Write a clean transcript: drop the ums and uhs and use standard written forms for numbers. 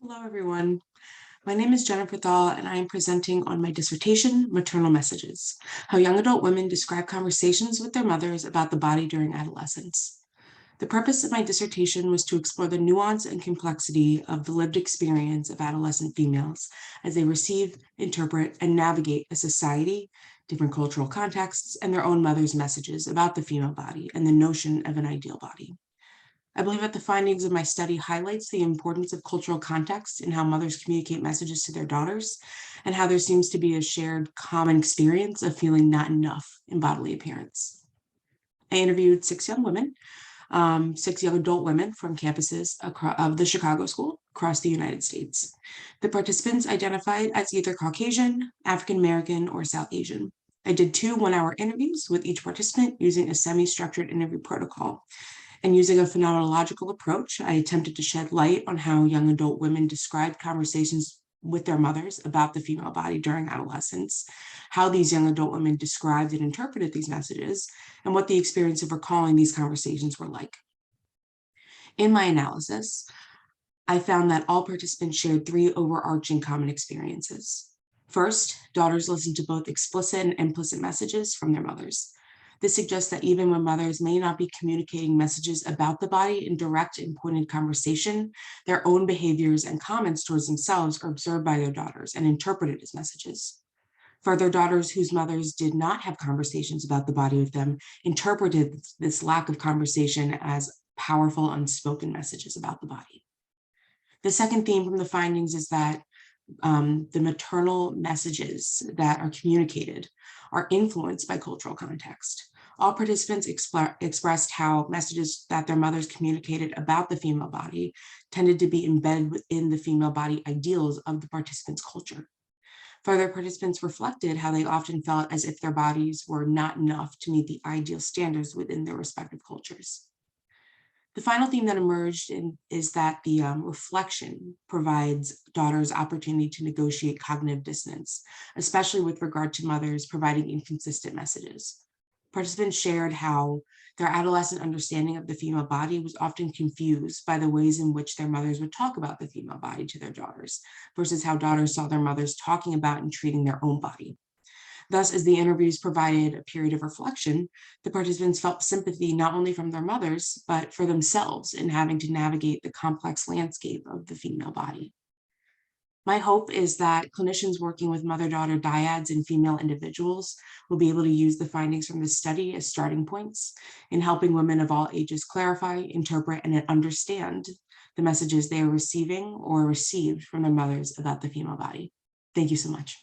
Hello, everyone. My name is Jennifer Thal, and I am presenting on my dissertation, Maternal Messages, How Young Adult Women Describe Conversations with Their Mothers About the Body During Adolescence. The purpose of my dissertation was to explore the nuance and complexity of the lived experience of adolescent females as they receive, interpret, and navigate a society, different cultural contexts, and their own mother's messages about the female body and the notion of an ideal body. I believe that the findings of my study highlights the importance of cultural context in how mothers communicate messages to their daughters, and how there seems to be a shared common experience of feeling not enough in bodily appearance. I interviewed six young adult women from campuses of the Chicago School across the United States. The participants identified as either Caucasian, African American, or South Asian. I did 2 one-hour interviews with each participant using a semi-structured interview protocol. And using a phenomenological approach, I attempted to shed light on how young adult women described conversations with their mothers about the female body during adolescence, how these young adult women described and interpreted these messages, and what the experience of recalling these conversations were like. In my analysis, I found that all participants shared 3 overarching common experiences. First, daughters listened to both explicit and implicit messages from their mothers. This suggests that even when mothers may not be communicating messages about the body in direct and pointed conversation, their own behaviors and comments towards themselves are observed by their daughters and interpreted as messages. Further, daughters whose mothers did not have conversations about the body with them interpreted this lack of conversation as powerful unspoken messages about the body. The second theme from the findings is that the maternal messages that are communicated are influenced by cultural context. All participants expressed how messages that their mothers communicated about the female body tended to be embedded within the female body ideals of the participants' culture. Further, participants reflected how they often felt as if their bodies were not enough to meet the ideal standards within their respective cultures. The final theme that emerged is that the reflection provides daughters opportunity to negotiate cognitive dissonance, especially with regard to mothers providing inconsistent messages. Participants shared how their adolescent understanding of the female body was often confused by the ways in which their mothers would talk about the female body to their daughters, versus how daughters saw their mothers talking about and treating their own body. Thus, as the interviews provided a period of reflection, the participants felt sympathy not only from their mothers, but for themselves in having to navigate the complex landscape of the female body. My hope is that clinicians working with mother-daughter dyads and female individuals will be able to use the findings from this study as starting points in helping women of all ages clarify, interpret, and understand the messages they are receiving or received from their mothers about the female body. Thank you so much.